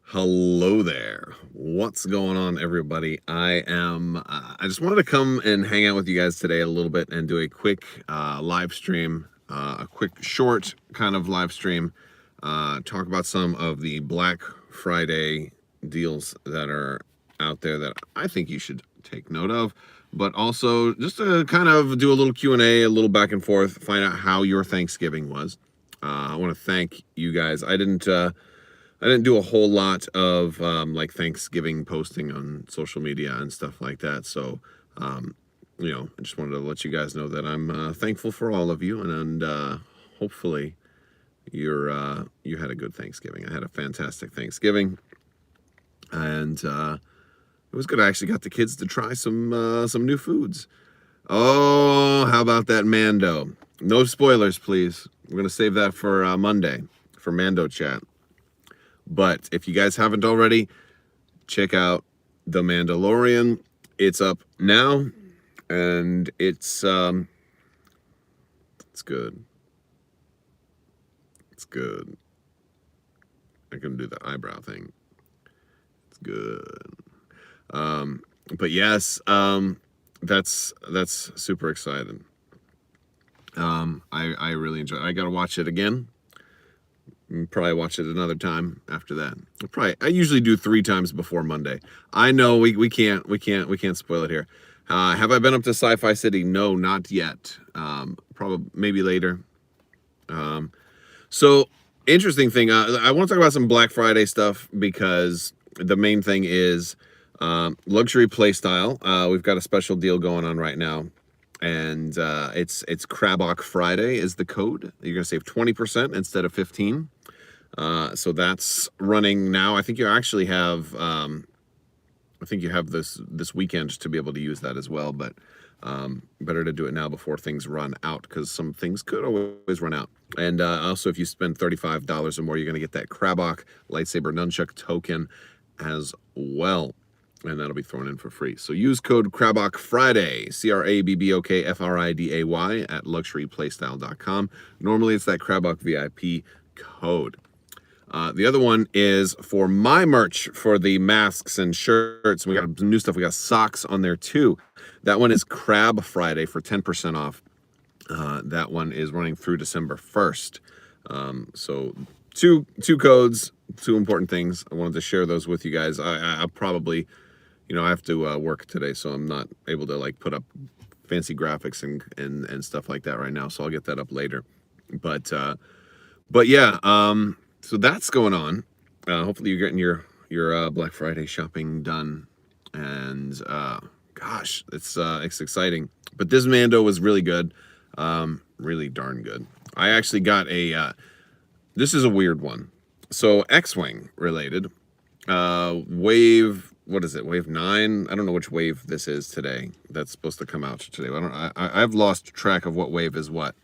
Hello there. What's going on, everybody? I just wanted to come and hang out with you guys today a little bit and do a quick live stream, a quick short kind of live stream, talk about some of the Black Friday deals that are out there that I think you should take note of, but also just to kind of do a little Q&A, a little back and forth, find out how your Thanksgiving was. I want to thank you guys. I didn't do a whole lot of like Thanksgiving posting on social media and stuff like that. So, I just wanted to let you guys know that I'm thankful for all of you, and hopefully you had a good Thanksgiving. I had a fantastic Thanksgiving, and it was good. I actually got the kids to try some new foods. Oh, how about that Mando? No spoilers, please. We're gonna save that for Monday for Mando chat. But if you guys haven't already, check out The Mandalorian. It's up now, and it's good. It's good. I can do the eyebrow thing. It's good. But yes, that's super exciting. I really enjoy it. I gotta watch it again. Probably watch it another time after that. I usually do 3 times before Monday. I know we can't spoil it here. Have I been up to Sci-Fi City? No, not yet. Probably maybe later. So interesting thing. I want to talk about some Black Friday stuff because the main thing is luxury playstyle. We've got a special deal going on right now, and it's Crabbok Friday is the code. You're gonna save 20% instead of 15. So that's running now. I think you actually have this weekend to be able to use that as well, but better to do it now before things run out, because some things could always run out. And also, if you spend $35 or more, you're going to get that Crabbok lightsaber nunchuck token as well, and that'll be thrown in for free. So use code Crabbok Friday, CRABBOK at luxuryplaystyle.com. Normally it's that Crabbok VIP code. The other one is for my merch for the masks and shirts. We got some new stuff. We got socks on there too. That one is Crab Friday for 10% off. That one is running through December 1st. So two codes, 2 important things. I wanted to share those with you guys. I probably, I have to work today, so I'm not able to like put up fancy graphics and stuff like that right now. So I'll get that up later. But yeah. So that's going on. Hopefully you're getting your Black Friday shopping done, and gosh, it's exciting. But this Mando was really good, really darn good. I actually got a. This is a weird one. So X-wing related. Wave. What is it? Wave 9. I don't know which wave this is today. That's supposed to come out today. I've lost track of what wave is what.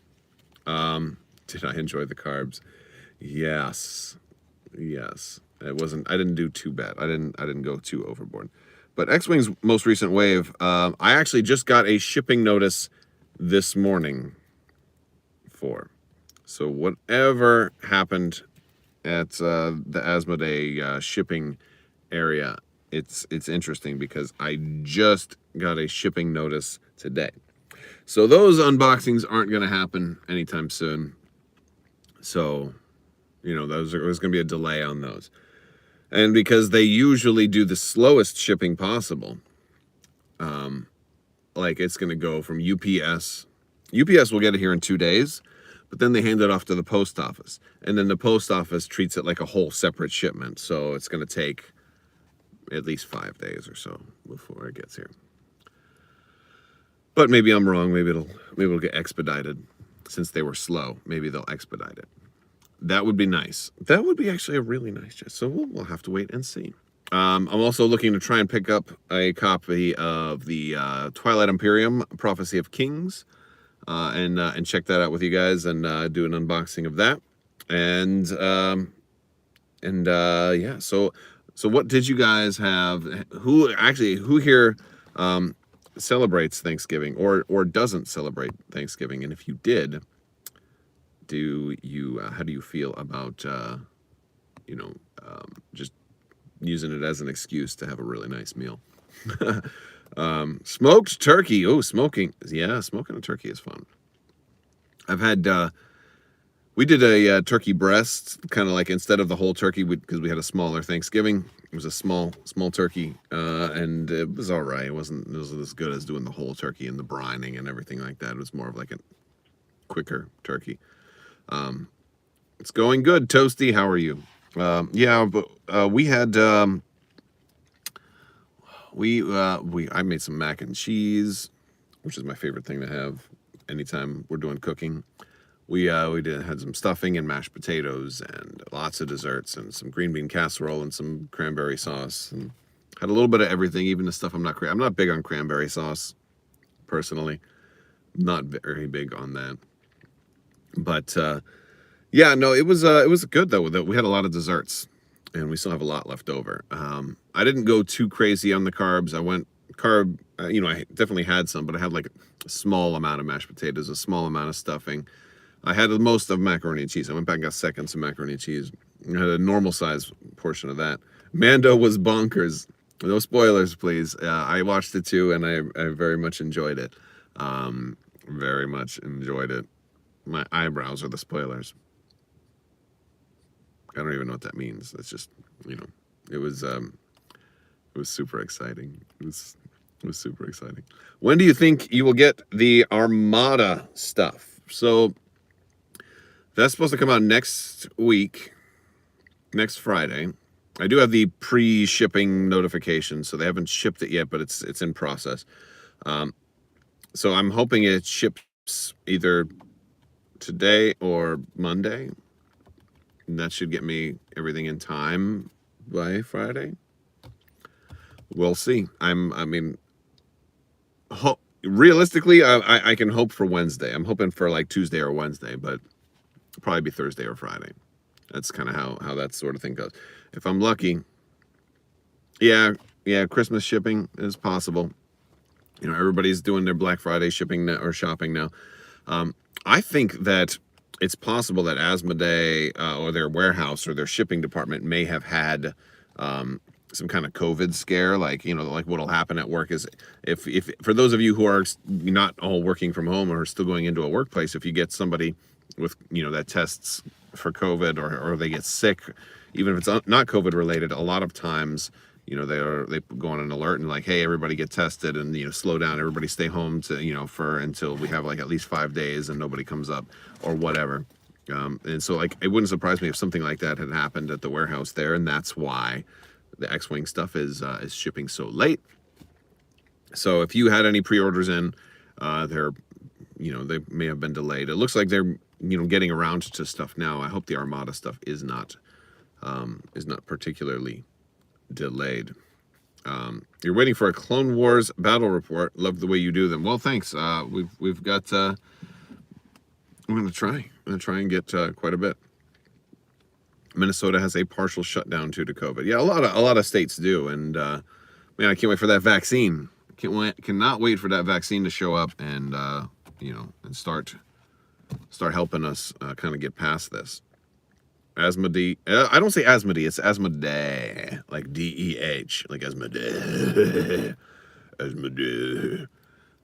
Did I enjoy the carbs? Yes. It wasn't. I didn't do too bad. I didn't go too overboard. But X-Wing's most recent wave, I actually just got a shipping notice this morning for. So whatever happened at the Asmodee shipping area, it's interesting because I just got a shipping notice today. So those unboxings aren't going to happen anytime soon. So, there's going to be a delay on those. And because they usually do the slowest shipping possible, like it's going to go from UPS. UPS will get it here in 2 days, but then they hand it off to the post office. And then the post office treats it like a whole separate shipment. So it's going to take at least 5 days or so before it gets here. But maybe I'm wrong. Maybe it'll get expedited. Since they were slow, maybe they'll expedite it. That would be nice. That would be actually a really nice chest. So we'll have to wait and see. I'm also looking to try and pick up a copy of the Twilight Imperium Prophecy of Kings, and check that out with you guys and do an unboxing of that. And yeah. So what did you guys have? Who here celebrates Thanksgiving or doesn't celebrate Thanksgiving? And if you did, how do you feel about just using it as an excuse to have a really nice meal. Smoked turkey. Oh, smoking. Yeah, smoking a turkey is fun. I've had, we did a turkey breast, kind of like instead of the whole turkey, because we had a smaller Thanksgiving. It was a small turkey, and it was all right. It wasn't as good as doing the whole turkey and the brining and everything like that. It was more of like a quicker turkey. It's going good, Toasty. How are you? Yeah, but we had I made some mac and cheese, which is my favorite thing to have anytime we're doing cooking. We had some stuffing and mashed potatoes and lots of desserts and some green bean casserole and some cranberry sauce, and had a little bit of everything, even the stuff I'm not big on cranberry sauce personally. Not very big on that. But yeah, no, it was good though. We had a lot of desserts, and we still have a lot left over. I didn't go too crazy on the carbs. I went carb. I definitely had some, but I had like a small amount of mashed potatoes, a small amount of stuffing. I had most of macaroni and cheese. I went back and got seconds of macaroni and cheese. I had a normal size portion of that. Mando was bonkers. No spoilers, please. I watched it too, and I very much enjoyed it. Very much enjoyed it. My eyebrows are the spoilers. I don't even know what that means. It's just, it was super exciting. It was super exciting. When do you think you will get the Armada stuff? So that's supposed to come out next week, next Friday. I do have the pre-shipping notification, so they haven't shipped it yet, but it's in process. So I'm hoping it ships either today or Monday. And that should get me everything in time by Friday. We'll see. Realistically, I can hope for Wednesday. I'm hoping for like Tuesday or Wednesday, but it'll probably be Thursday or Friday. That's kind of how that sort of thing goes. If I'm lucky, yeah, Christmas shipping is possible. Everybody's doing their Black Friday shipping or shopping now. I think that it's possible that Asmodee or their warehouse or their shipping department may have had some kind of COVID scare. Like what'll happen at work is if for those of you who are not all working from home or are still going into a workplace, if you get somebody with that tests for COVID or they get sick, even if it's not COVID related, a lot of times they go on an alert and like, hey, everybody get tested and slow down, everybody stay home to for until we have like at least 5 days and nobody comes up or whatever. And so like it wouldn't surprise me if something like that had happened at the warehouse there, and that's why the X-Wing stuff is shipping so late. So if you had any pre-orders in, they may have been delayed. It looks like they're getting around to stuff now. I hope the Armada stuff is not particularly delayed. You're waiting for a Clone Wars battle report. Love the way you do them. Well, thanks. We've got. I'm gonna try and get quite a bit. Minnesota has a partial shutdown due to COVID. Yeah, a lot of states do, and man, I can't wait for that vaccine. Cannot wait for that vaccine to show up and and start helping us kind of get past this. Asmodee. I don't say Asmodee. It's Asmodee, like DEH, like Asmodee. Asmodee.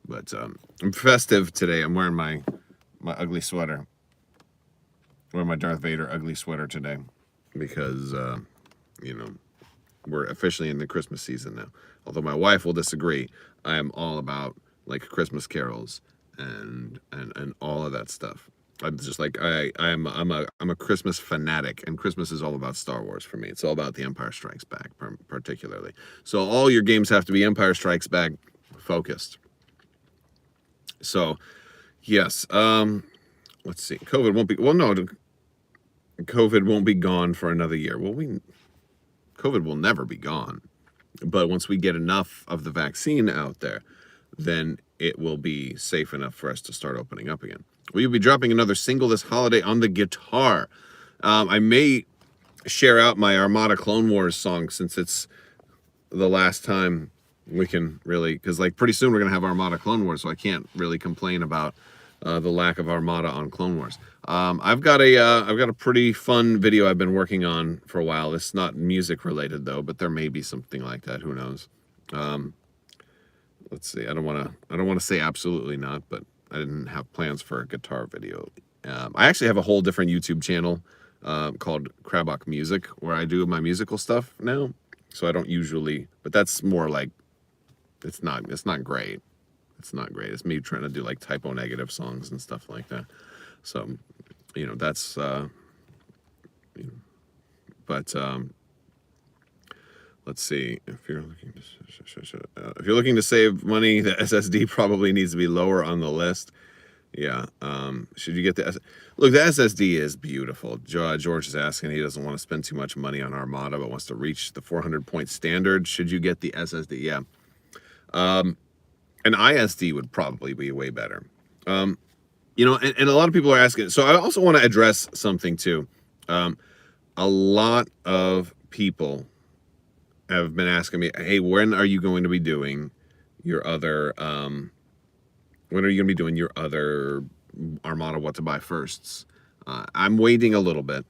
But I'm festive today. I'm wearing my ugly sweater. Wearing my Darth Vader ugly sweater today because we're officially in the Christmas season now. Although my wife will disagree, I am all about like Christmas carols and all of that stuff. I'm just like I'm a Christmas fanatic, and Christmas is all about Star Wars for me. It's all about The Empire Strikes Back, particularly. So all your games have to be Empire Strikes Back focused. So yes, let's see. COVID won't be gone for another year. Well, COVID will never be gone, but once we get enough of the vaccine out there, then it will be safe enough for us to start opening up again. Will you be dropping another single this holiday on the guitar? I may share out my Armada Clone Wars song since it's the last time we can really, because like pretty soon we're going to have Armada Clone Wars, so I can't really complain about the lack of Armada on Clone Wars. I've got a pretty fun video I've been working on for a while. It's not music related though, but there may be something like that. Who knows? Let's see. I don't want to say absolutely not, but I didn't have plans for a guitar video. I actually have a whole different YouTube channel called Crabbok Music, where I do my musical stuff now. So I don't usually, but that's more like, it's not great. It's not great. It's me trying to do like typo negative songs and stuff like that. So, you know, that's, but let's see. If you're looking to save money, the SSD probably needs to be lower on the list. Yeah. Should you get look, the SSD is beautiful. George is asking, he doesn't want to spend too much money on Armada, but wants to reach the 400 point standard. Should you get the SSD? Yeah. An ISD would probably be way better. You know, and a lot of people are asking. So I also want to address something too. A lot of people have been asking me, hey, when are you going to be doing your other, when are you going to be doing your other Armada What to Buy Firsts? I'm waiting a little bit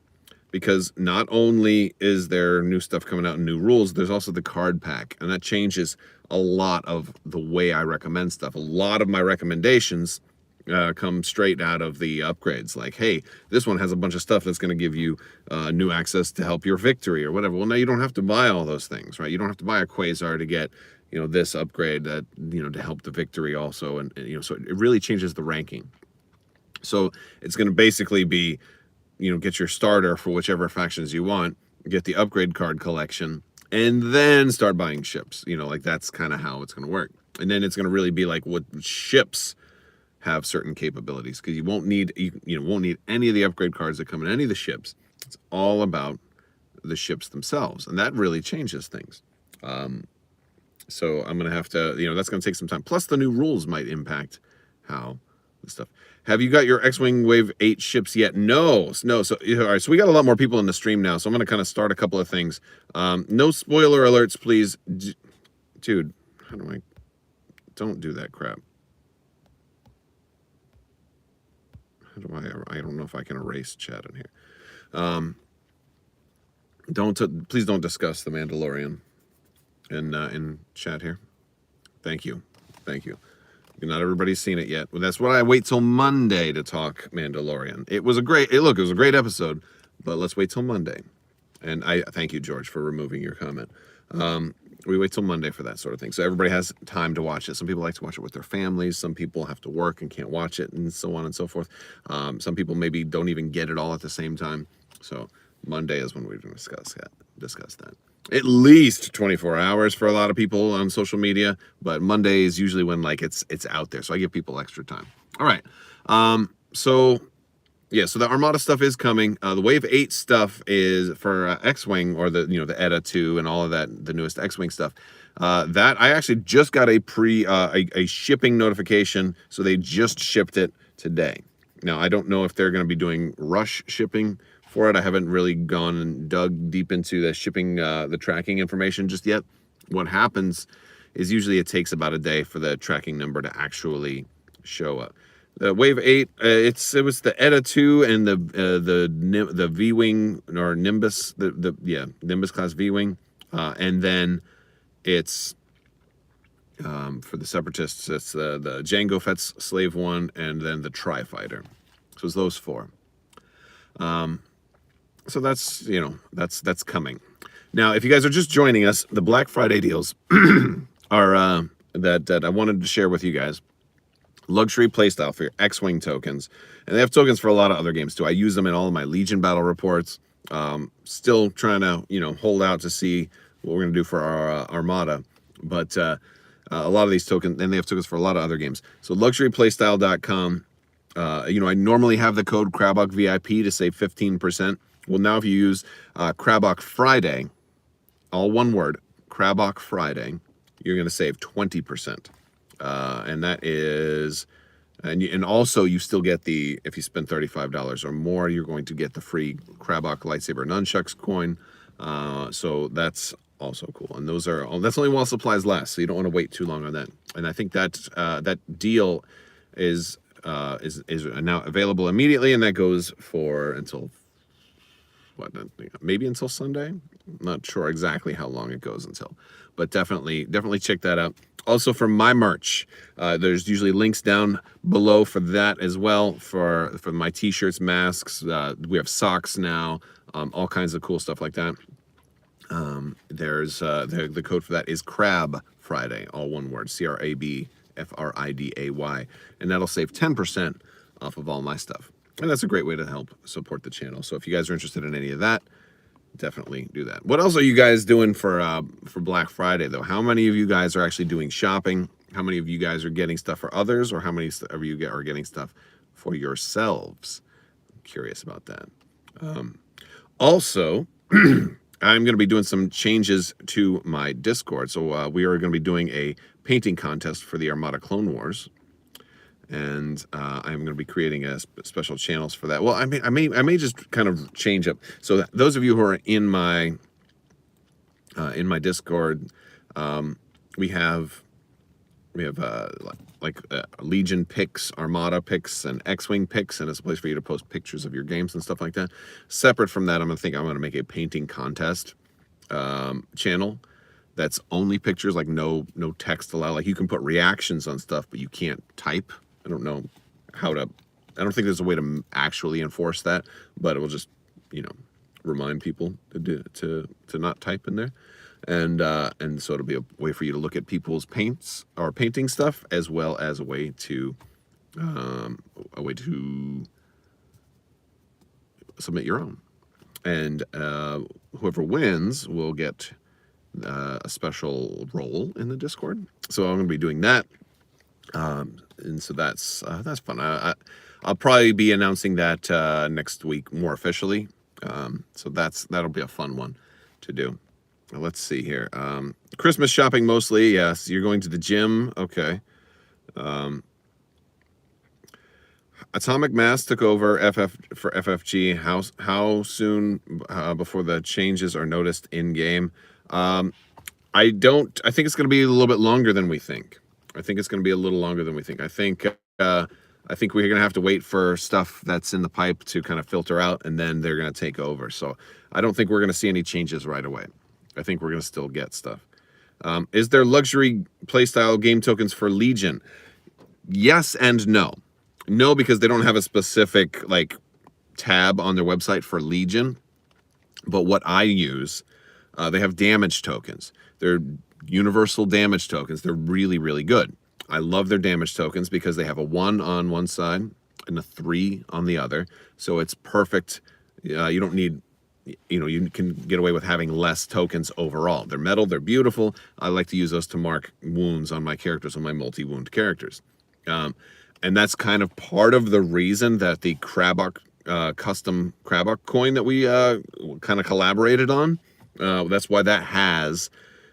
because not only is there new stuff coming out and new rules, there's also the card pack, and that changes a lot of the way I recommend stuff. A lot of my recommendations come straight out of the upgrades. Like, hey, this one has a bunch of stuff that's going to give you new access to help your victory or whatever. Well, now you don't have to buy all those things, right? You don't have to buy a Quasar to get, you know, this upgrade that, you know, to help the victory also. And you know, so it really changes the ranking. So it's going to basically be, you know, get your starter for whichever factions you want, get the upgrade card collection, and then start buying ships. You know, like that's kind of how it's going to work. And then it's going to really be like what ships have certain capabilities, because you won't need any of the upgrade cards that come in any of the ships. It's all about the ships themselves, and that really changes things. So I'm going to have to, you know, that's going to take some time. Plus the new rules might impact how the stuff. Have you got your X-Wing Wave 8 ships yet? No. So, all right, so we got a lot more people in the stream now, so I'm going to kind of start a couple of things. No spoiler alerts, please. Dude, how do I... Don't do that crap. How do I don't know if I can erase chat in here. Please don't discuss The Mandalorian in chat here. Thank you. Not everybody's seen it yet. Well, that's why I wait till Monday to talk Mandalorian. It was a great episode, but let's wait till Monday. And I thank you, George, for removing your comment. We wait till Monday for that sort of thing. So everybody has time to watch it. Some people like to watch it with their families. Some people have to work and can't watch it, and so on and so forth. Some people maybe don't even get it all at the same time. So Monday is when we're going to discuss that. At least 24 hours for a lot of people on social media, but Monday is usually when like it's out there. So I give people extra time. All right. So yeah, so the Armada stuff is coming. The Wave 8 stuff is for X-Wing, or the ETA 2 and all of that, the newest X-Wing stuff. That I actually just got a shipping notification, so they just shipped it today. Now I don't know if they're going to be doing rush shipping for it. I haven't really gone and dug deep into the shipping, the tracking information just yet. What happens is usually it takes about a day for the tracking number to actually show up. The Wave 8, it was the ETA 2 and the V-Wing, or Nimbus, Nimbus class V-Wing, and then it's for the Separatists, it's the Jango Fett's Slave 1, and then the Tri-Fighter. So it's those four. So that's, you know, that's coming. Now, if you guys are just joining us, the Black Friday deals are that I wanted to share with you guys. Luxury playstyle for your X-Wing tokens, and they have tokens for a lot of other games too. I use them in all of my Legion battle reports. Still trying to, you know, hold out to see what we're gonna do for our Armada, but a lot of these tokens, and they have tokens for a lot of other games. So luxuryplaystyle.com. You know, I normally have the code Crabbok VIP to save 15%. Well, now if you use Crabbok Friday, all one word, Crabbok Friday, you're going to save 20%. And that is, and also you still get the, if you spend $35 or more, you're going to get the free Crabbok lightsaber nunchucks coin. So that's also cool. And those are, that's only while supplies last, so you don't want to wait too long on that. And I think that that deal is is now available immediately, and that goes for until maybe until Sunday. I'm not sure exactly how long it goes until, but definitely check that out. Also for my merch, there's usually links down below for that as well, for my t-shirts, masks. We have socks now, all kinds of cool stuff like that. There's the code for that is Crab Friday, all one word, CRABFRIDAY, and that'll save 10% off of all my stuff. And that's a great way to help support the channel. So if you guys are interested in any of that, definitely do that. What else are you guys doing for Black Friday, though? How many of you guys are actually doing shopping? How many of you guys are getting stuff for others, or how many of you are getting stuff for yourselves? I'm curious about that. Also, I'm going to be doing some changes to my Discord. So we are going to be doing a painting contest for the Armada Clone Wars. And I'm going to be creating special channels for that. Well, I may just kind of change up. So those of you who are in my Discord, we have Legion picks, Armada picks, and X-Wing picks, and it's a place for you to post pictures of your games and stuff like that. Separate from that, I'm going to make a painting contest channel that's only pictures, like no text allowed. Like you can put reactions on stuff, but you can't type. I don't know how to. I don't think there's a way to actually enforce that, but it will just, remind people to not type in there, and so it'll be a way for you to look at people's paints or painting stuff, as well as a way to submit your own, and whoever wins will get a special role in the Discord. So I'm going to be doing that. And so that's fun. I'll probably be announcing that next week more officially. So that'll be a fun one to do. Let's see here. Christmas shopping mostly. Yes, you're going to the gym. Okay. Atomic Mass took over for FFG. How soon before the changes are noticed in game? I think it's going to be a little bit longer than we think. I think it's going to be a little longer than we think. I think we're going to have to wait for stuff that's in the pipe to kind of filter out, and then they're going to take over. So I don't think we're going to see any changes right away. I think we're going to still get stuff. Is there luxury playstyle game tokens for Legion? Yes and no. No, because they don't have a specific tab on their website for Legion. But what I use, they have damage tokens. They're universal damage tokens. They're really, really good. I love their damage tokens because they have a 1 on one side and a 3 on the other. So it's perfect. You don't need, you can get away with having less tokens overall. They're metal. They're beautiful. I like to use those to mark wounds on my characters, on my multi-wound characters. And that's kind of part of the reason that the Crabbok, custom Crabbok coin that we kind of collaborated on, that's why that has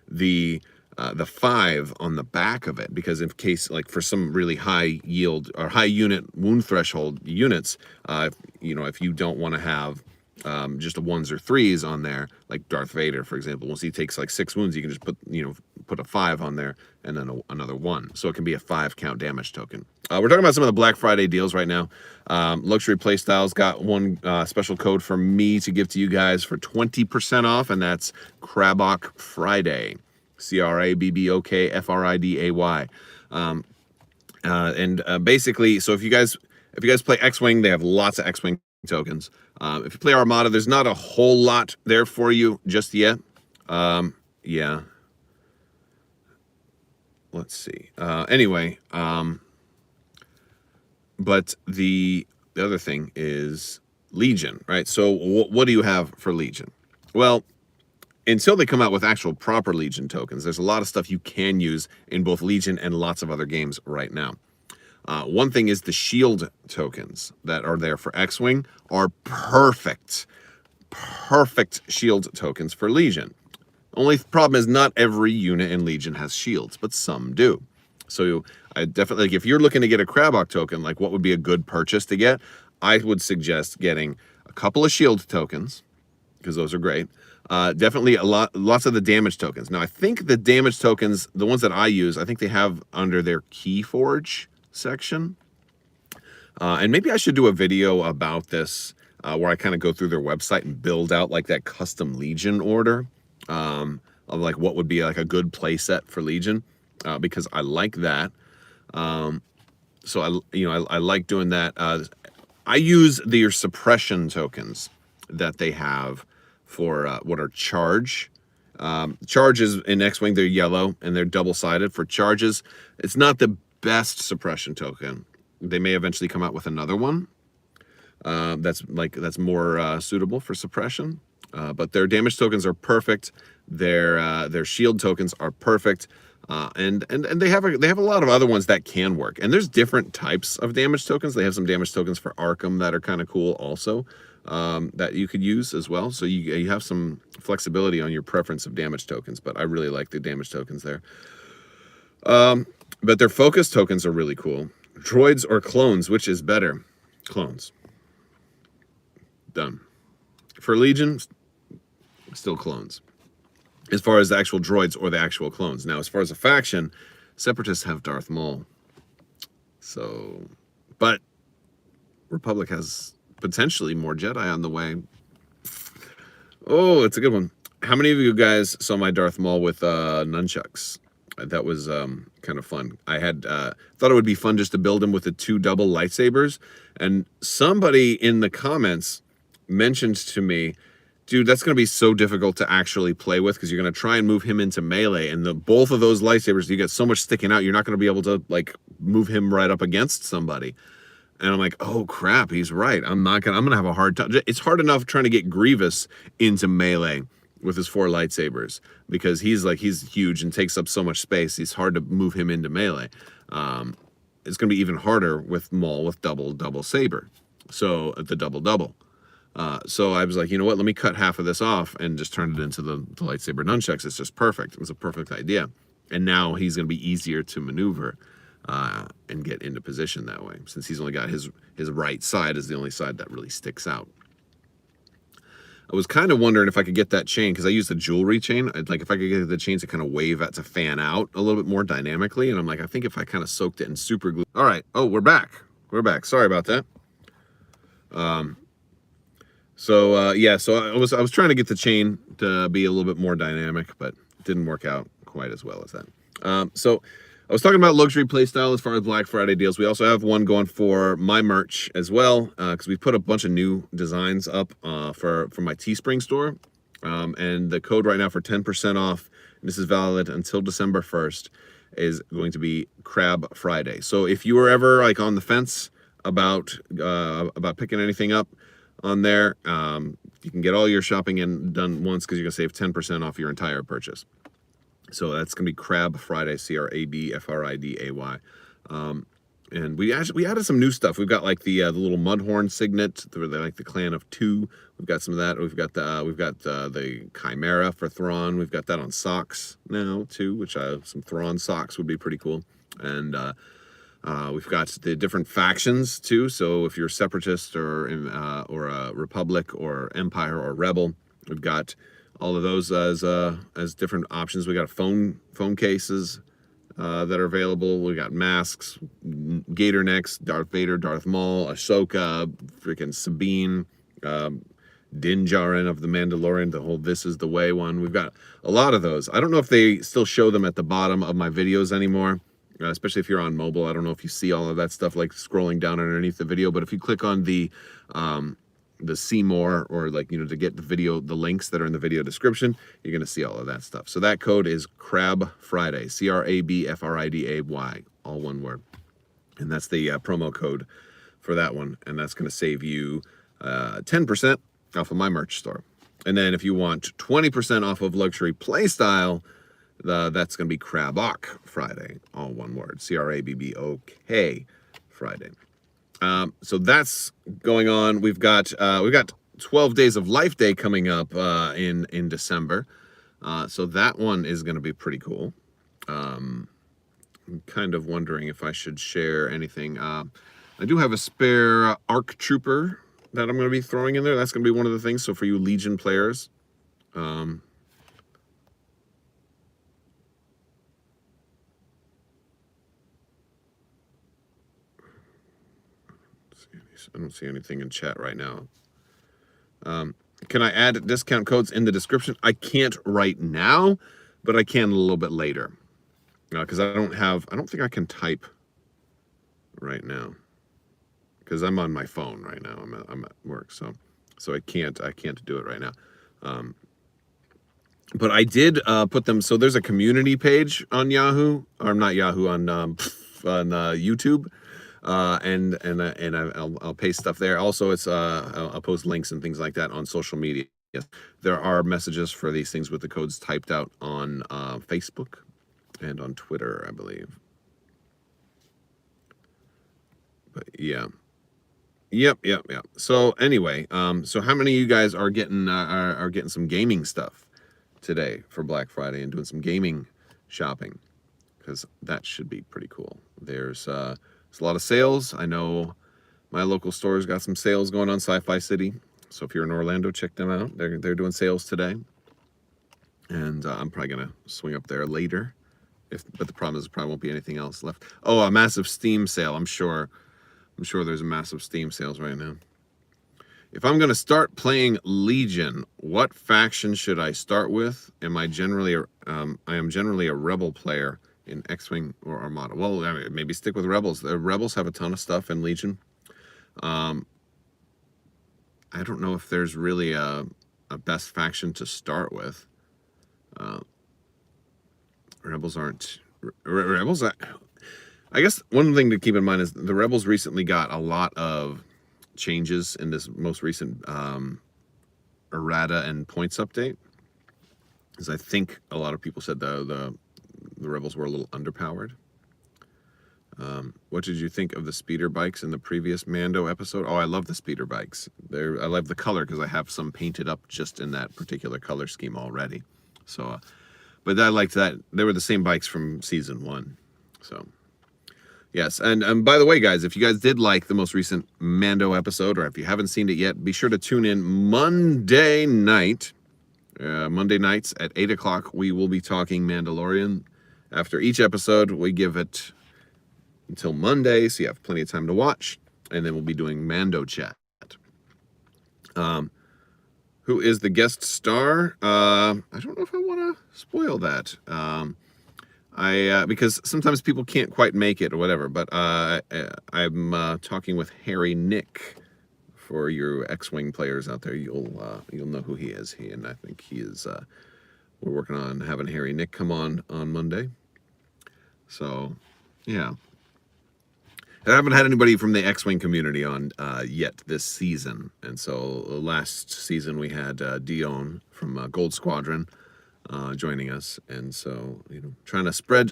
the 5 on the back of it, because in case for some really high yield or high unit wound threshold units, if you don't want to have just a 1s or 3s on there, like Darth Vader, for example, once he takes 6 wounds, you can just put a 5 on there and then another 1, so it can be a 5 count damage token. We're talking about some of the Black Friday deals right now. Luxury Playstyles got one special code for me to give to you guys for 20% off, and that's Crabbok Friday. CRABBOK FRIDAY. Basically, so if you guys play X-Wing, they have lots of X-Wing tokens. If you play Armada, there's not a whole lot there for you just yet. Yeah. Let's see. Anyway, but the other thing is Legion, right? So what do you have for Legion? Well, until they come out with actual proper Legion tokens, there's a lot of stuff you can use in both Legion and lots of other games right now. One thing is the shield tokens that are there for X-Wing are perfect shield tokens for Legion. Only problem is not every unit in Legion has shields, but some do. So I definitely, if you're looking to get a Crabbok token, what would be a good purchase to get? I would suggest getting a couple of shield tokens, because those are great. Definitely lots of the damage tokens. Now, I think the damage tokens, the ones that I use, I think they have under their Keyforge section. And maybe I should do a video about this where I kind of go through their website and build out like that custom Legion order of like what would be like a good play set for Legion, because I like that. So I like doing that. I use their suppression tokens that they have for what are charge. Charges in X-Wing, they're yellow and they're double-sided. For charges, it's not the best suppression token. They may eventually come out with another one that's more suitable for suppression. But their damage tokens are perfect. Their shield tokens are perfect. And they have a lot of other ones that can work. And there's different types of damage tokens. They have some damage tokens for Arkham that are kind of cool also, that you could use as well. So you have some flexibility on your preference of damage tokens, but I really like the damage tokens there. But their focus tokens are really cool. Droids or clones, which is better? Clones. Done. For Legion, still clones. As far as the actual droids or the actual clones. Now, as far as a faction, Separatists have Darth Maul. So, but Republic has potentially more Jedi on the way. Oh, it's a good one. How many of you guys saw my Darth Maul with nunchucks? That was kind of fun. I had thought it would be fun just to build him with the 2 double lightsabers. And somebody in the comments mentioned to me, dude, that's going to be so difficult to actually play with because you're going to try and move him into melee. And both of those lightsabers, you get so much sticking out, you're not going to be able to like move him right up against somebody. And I'm like, oh crap, he's right. I'm going to have a hard time. It's hard enough trying to get Grievous into melee with his 4 lightsabers because he's huge and takes up so much space. It's hard to move him into melee. It's going to be even harder with Maul with double saber. So the double. So I was like, you know what? Let me cut half of this off and just turn it into the lightsaber nunchucks. It's just perfect. It was a perfect idea. And now he's going to be easier to maneuver and get into position that way, since he's only got his right side is the only side that really sticks out. I was kind of wondering if I could get that chain, because I use the jewelry chain. Like if I could get the chain to kind of wave to fan out a little bit more dynamically. And I'm like, I think if I kind of soaked it in super glue. All right. Oh, we're back. Sorry about that. So I was trying to get the chain to be a little bit more dynamic, but it didn't work out quite as well as that. So I was talking about luxury playstyle as far as Black Friday deals. We also have one going for my merch as well, because we put a bunch of new designs up for my Teespring store. And the code right now for 10% off, and this is valid until December 1st, is going to be Crab Friday. So if you were ever like on the fence about picking anything up on there, you can get all your shopping done once, because you're gonna save 10% off your entire purchase. So that's gonna be Crab Friday, CRABFRIDAY. And we added some new stuff. We've got like the little Mudhorn signet, like the Clan of 2. We've got some of that. We've got the Chimera for Thrawn. We've got that on socks now too, which some Thrawn socks would be pretty cool. And we've got the different factions too. So if you're a Separatist or a Republic or Empire or Rebel, we've got all of those as different options. We got phone cases that are available. We got masks, gator necks, Darth Vader, Darth Maul, Ahsoka, freaking Sabine, Din Djarin of the Mandalorian, the whole "This is the way" one. We've got a lot of those. I don't know if they still show them at the bottom of my videos anymore. Especially if you're on mobile. I don't know if you see all of that stuff like scrolling down underneath the video, but if you click on the see more, or like, to get the links that are in the video description, you're going to see all of that stuff. So that code is Crab Friday, CRABFRIDAY, all one word. And that's the promo code for that one. And that's going to save you 10% off of my merch store. And then if you want 20% off of luxury playstyle, that's going to be Crabbok Friday, all one word, CRABBOK Friday. So that's going on. We've got 12 Days of Life Day coming up in December. So that one is going to be pretty cool. I'm kind of wondering if I should share anything. I do have a spare ARC Trooper that I'm going to be throwing in there. That's going to be one of the things. So for you Legion players, I don't see anything in chat right now. Can I add discount codes in the description? I can't right now, but I can a little bit later. Because I don't think I can type right now. Because I'm on my phone right now. I'm at work, so I can't do it right now. But I did put them. So there's a community page on Yahoo, or not Yahoo, on YouTube, and I'll paste stuff there. Also, it's I'll post links and things like that on social media. There are messages for these things with the codes typed out on Facebook and on Twitter, I believe. But yeah. Yep. So anyway, so how many of you guys are getting some gaming stuff today for Black Friday and doing some gaming shopping? Because that should be pretty cool. There's a lot of sales. I know my local store's got some sales going on, Sci-Fi City. So if you're in Orlando, check them out. They're doing sales today, and I'm probably gonna swing up there later. But the problem is there probably won't be anything else left. Oh, a massive Steam sale. I'm sure there's a massive Steam sales right now. If I'm going to start playing Legion, what faction should I start with? I am generally a Rebel player in X-Wing or Armada. Well, I mean, maybe stick with Rebels. The Rebels have a ton of stuff in Legion. I don't know if there's really a best faction to start with. Rebels. I guess one thing to keep in mind is the Rebels recently got a lot of changes in this most recent errata and points update. Because I think a lot of people said the Rebels were a little underpowered. What did you think of the speeder bikes in the previous Mando episode? Oh, I love the speeder bikes. I love the color because I have some painted up just in that particular color scheme already. So, but I liked that. They were the same bikes from season 1. So, yes. And by the way, guys, if you guys did like the most recent Mando episode, or if you haven't seen it yet, be sure to tune in Monday night. Monday nights at 8 o'clock, we will be talking Mandalorian. After each episode, we give it until Monday, so you have plenty of time to watch. And then we'll be doing Mando chat. Who is the guest star? I don't know if I want to spoil that. Because sometimes people can't quite make it or whatever, but I'm talking with Harry Nick. For your X-Wing players out there, you'll know who he is. I think he is. We're working on having Harry Nick come on Monday. So, yeah. I haven't had anybody from the X-Wing community on yet this season, and so last season we had Dion from Gold Squadron joining us, and so trying to spread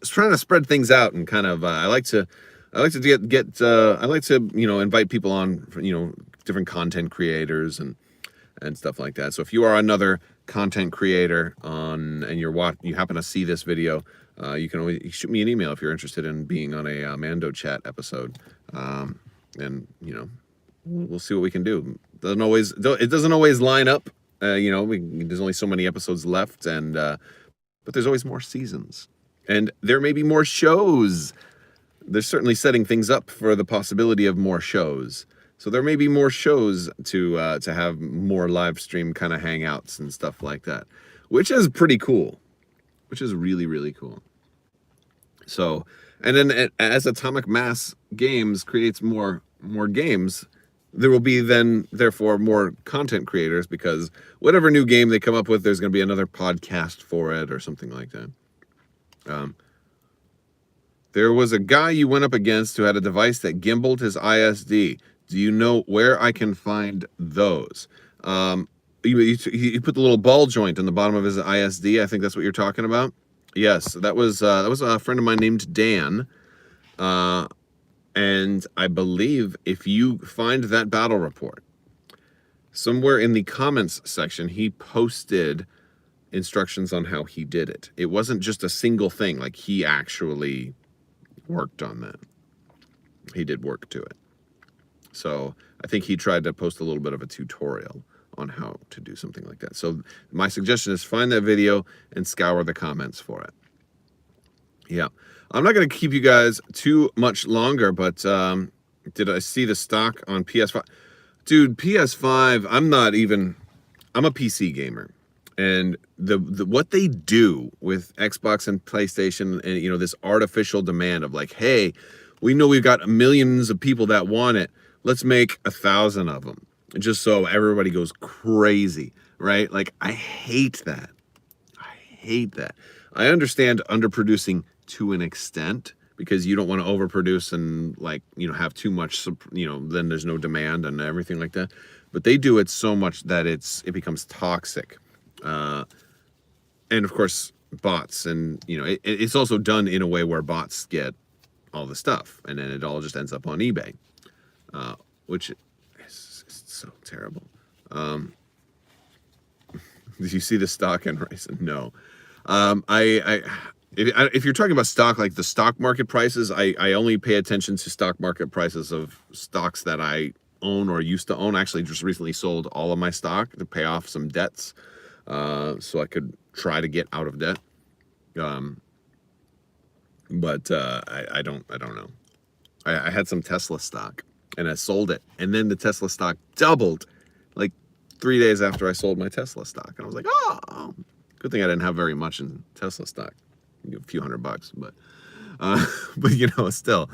things out, and kind of I like to invite people on, different content creators and stuff like that. So if you are another content creator and you happen to see this video, you can always shoot me an email if you're interested in being on a Mando chat episode, and we'll see what we can do. It doesn't always line up. There's only so many episodes left, but there's always more seasons, and there may be more shows. They're certainly setting things up for the possibility of more shows. So there may be more shows to have more live stream kind of hangouts and stuff like that, which is pretty cool, which is really, really cool. So, and then as Atomic Mass Games creates more games, there will be then therefore more content creators, because whatever new game they come up with, there's going to be another podcast for it or something like that. There was a guy you went up against who had a device that gimbaled his ISD. Do you know where I can find those? He put the little ball joint on the bottom of his ISD. I think that's what you're talking about. Yes, that was a friend of mine named Dan. And I believe if you find that battle report, somewhere in the comments section, he posted instructions on how he did it. It wasn't just a single thing. Like, he actually worked on that. He did work to it. So I think he tried to post a little bit of a tutorial on how to do something like that. So my suggestion is find that video and scour the comments for it. Yeah. I'm not going to keep you guys too much longer, but Did I see the stock on PS5? Dude, PS5, I'm a PC gamer. And the what they do with Xbox and PlayStation and this artificial demand of like, hey, we know we've got millions of people that want it. Let's make 1,000 of them. Just so everybody goes crazy, right? Like I hate that. I hate that. I understand underproducing to an extent because you don't want to overproduce and have too much, then there's no demand and everything like that. But they do it so much that it becomes toxic. And of course, bots and, it's also done in a way where bots get all the stuff and then it all just ends up on eBay, which is so terrible. Did you see the stock in Ryzen? No. If you're talking about stock, like the stock market prices, I only pay attention to stock market prices of stocks that I own or used to own. I actually just recently sold all of my stock to pay off some debts, so I could try to get out of debt. But I don't know. I had some Tesla stock and I sold it, and then the Tesla stock doubled like 3 days after I sold my Tesla stock, and I was like, oh, good thing I didn't have very much in Tesla stock, a few $100, but still.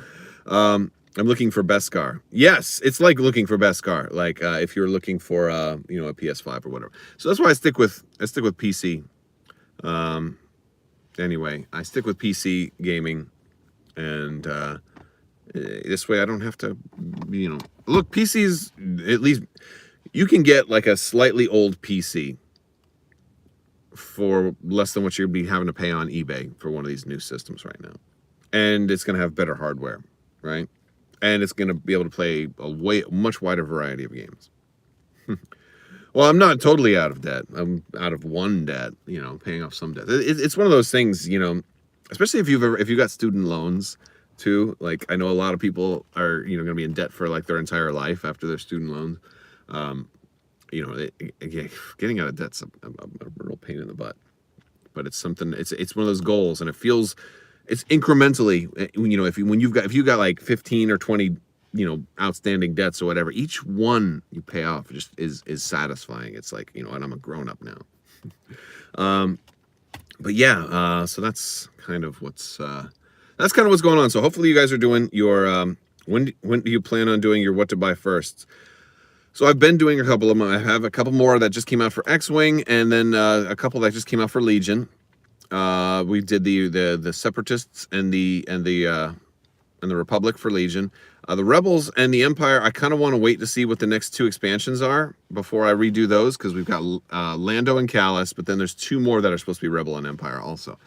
I'm looking for best car. Yes, it's like looking for best car. Like if you're looking for a PS5 or whatever. So that's why I stick with PC. Anyway, I stick with PC gaming, and this way I don't have to, look. PCs, at least you can get like a slightly old PC for less than what you'd be having to pay on eBay for one of these new systems right now, and it's going to have better hardware, right? And it's going to be able to play a much wider variety of games. Well, I'm not totally out of debt. I'm out of one debt, paying off some debt. It's one of those things, especially if you've got student loans too. Like I know a lot of people are, going to be in debt for like their entire life after their student loans. Getting out of debt's a real pain in the butt. But it's something. It's one of those goals, and it's incrementally. If you've got like 15 or 20. Outstanding debts or whatever, each one you pay off just is satisfying. It's like, and I'm a grown up now. But yeah, so that's kind of what's going on. So hopefully you guys are doing your, when do you plan on doing your what to buy first? So I've been doing a couple of them. I have a couple more that just came out for X-Wing, and then a couple that just came out for Legion. We did the Separatists and the Republic for Legion. The Rebels and the Empire, I kind of want to wait to see what the next 2 expansions are before I redo those, because we've got Lando and Callus, but then there's 2 more that are supposed to be Rebel and Empire also.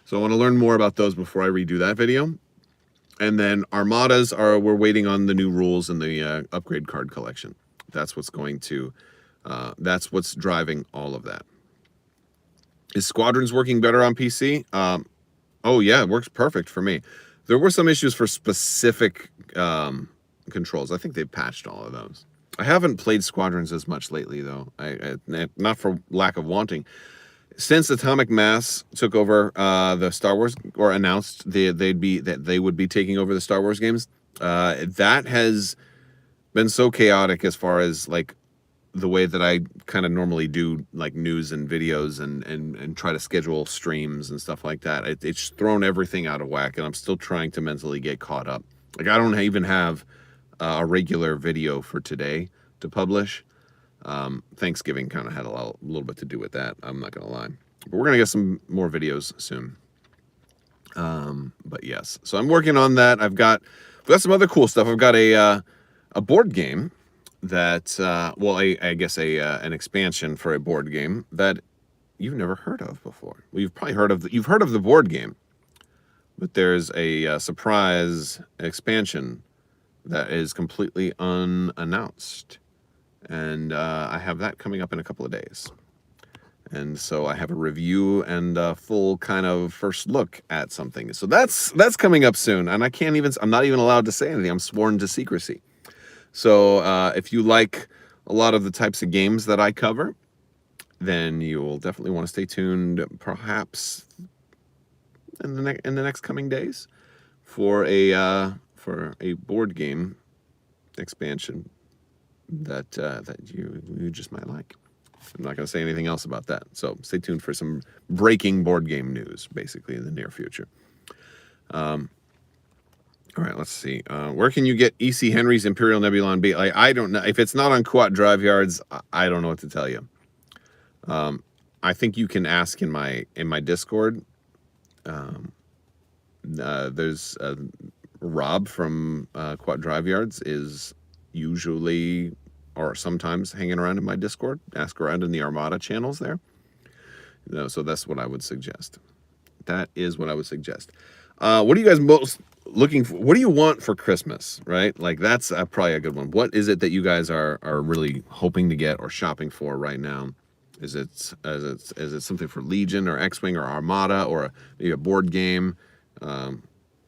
So I want to learn more about those before I redo that video. And then Armadas we're waiting on the new rules in the upgrade card collection. That's what's that's what's driving all of that. Is Squadrons working better on PC? Oh yeah, it works perfect for me. There were some issues for specific controls. I think they patched all of those. I haven't played Squadrons as much lately, though. Not for lack of wanting. Since Atomic Mass took over the Star Wars, or announced that they would be taking over the Star Wars games, that has been so chaotic as far as like the way that I kind of normally do like news and videos and try to schedule streams and stuff like that. It's thrown everything out of whack, and I'm still trying to mentally get caught up. Like I don't even have a regular video for today to publish. Thanksgiving kind of had a little bit to do with that. I'm not going to lie, but we're going to get some more videos soon. But yes, so I'm working on that. I've got some other cool stuff. I've got a board game that I guess an expansion for a board game that you've never heard of before. Well, you've probably heard of the board game, but there's a surprise expansion that is completely unannounced, and I have that coming up in a couple of days. And so I have a review and a full kind of first look at something. So that's coming up soon, and I'm not even allowed to say anything. I'm sworn to secrecy. So if you like a lot of the types of games that I cover, then you will definitely want to stay tuned, perhaps in the next coming days, for a board game expansion that you just might like. I'm not going to say anything else about that. So stay tuned for some breaking board game news, basically, in the near future. All right, let's see. Where can you get E.C. Henry's Imperial Nebula on B? Like, I don't know. If it's not on Quat Drive Yards, I don't know what to tell you. I think you can ask in my Discord. There's Rob from Quat Drive Yards is usually or sometimes hanging around in my Discord. Ask around in the Armada channels there. So that's what I would suggest. That is what I would suggest. What are you guys most looking for? What do you want for Christmas, right? Like, that's probably a good one. What is it that you guys are really hoping to get or shopping for right now? Is it something for Legion or X-Wing or Armada or maybe a board game?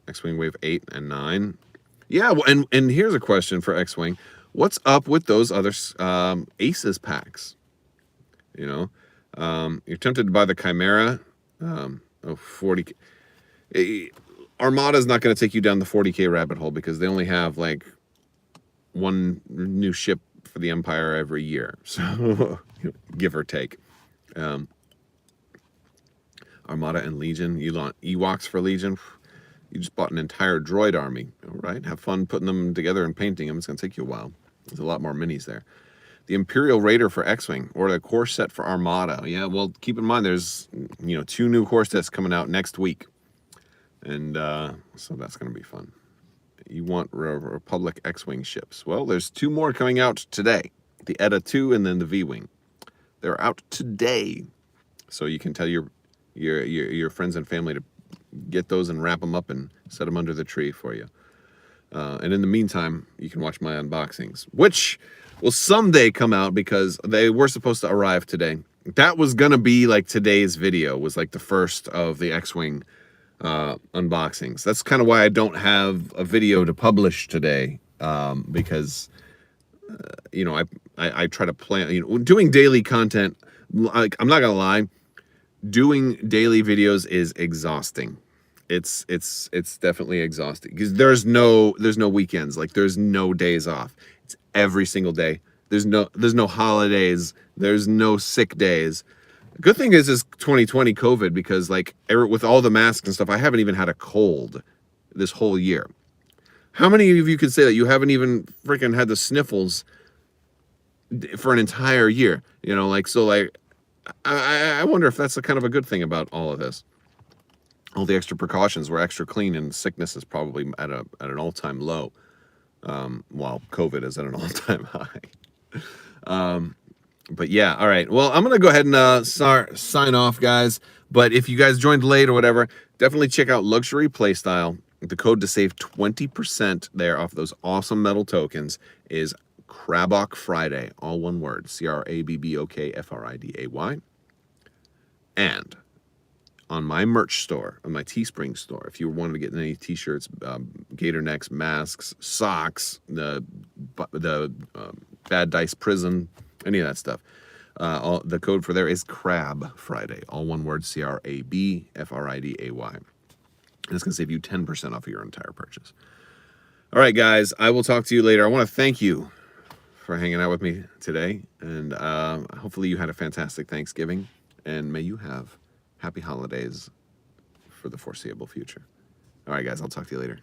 X-Wing Wave 8 and 9. Yeah, well, and here's a question for X-Wing. What's up with those other Aces packs? You know, you're tempted to buy the Chimera. 40K. Armada's not going to take you down the 40K rabbit hole because they only have like one new ship for the Empire every year. So, give or take. Armada and Legion. You want Ewoks for Legion? You just bought an entire droid army. All right, have fun putting them together and painting them. It's going to take you a while. There's a lot more minis there. The Imperial Raider for X-Wing or the core set for Armada. Yeah, well, keep in mind there's 2 new core sets coming out next week, and so that's going to be fun. You want Republic X-Wing ships? Well, there's 2 more coming out today. The ETA 2 and then the V-Wing. They're out today, so you can tell your friends and family to get those and wrap them up and set them under the tree for you. And in the meantime, you can watch my unboxings, which will someday come out because they were supposed to arrive today. That was going to be like today's video, was like the first of the X-Wing unboxings. That's kind of why I don't have a video to publish today, because, I try to plan, doing daily content. Like, I'm not going to lie, doing daily videos is exhausting. It's definitely exhausting because there's no weekends. Like, there's no days off. It's every single day. There's no holidays. There's no sick days. Good thing is 2020 COVID, because like with all the masks and stuff, I haven't even had a cold this whole year. How many of you can say that you haven't even freaking had the sniffles for an entire year? I wonder if that's a kind of a good thing about all of this. All the extra precautions were extra clean, and sickness is probably at an all-time low, while COVID is at an all-time high. But yeah, all right. Well, I'm going to go ahead and sign off, guys. But if you guys joined late or whatever, definitely check out Luxury Playstyle. The code to save 20% there off those awesome metal tokens is Crabbok Friday, all one word, CRABBOKFRIDAY. And on my merch store, on my Teespring store, if you wanted to get any t-shirts, gator necks, masks, socks, the Bad Dice Prison, any of that stuff, the code for there is Crab Friday, all one word, CRABFRIDAY. And it's going to save you 10% off of your entire purchase. All right, guys, I will talk to you later. I want to thank you for hanging out with me today, and hopefully you had a fantastic Thanksgiving, and may you have happy holidays for the foreseeable future. All right, guys, I'll talk to you later.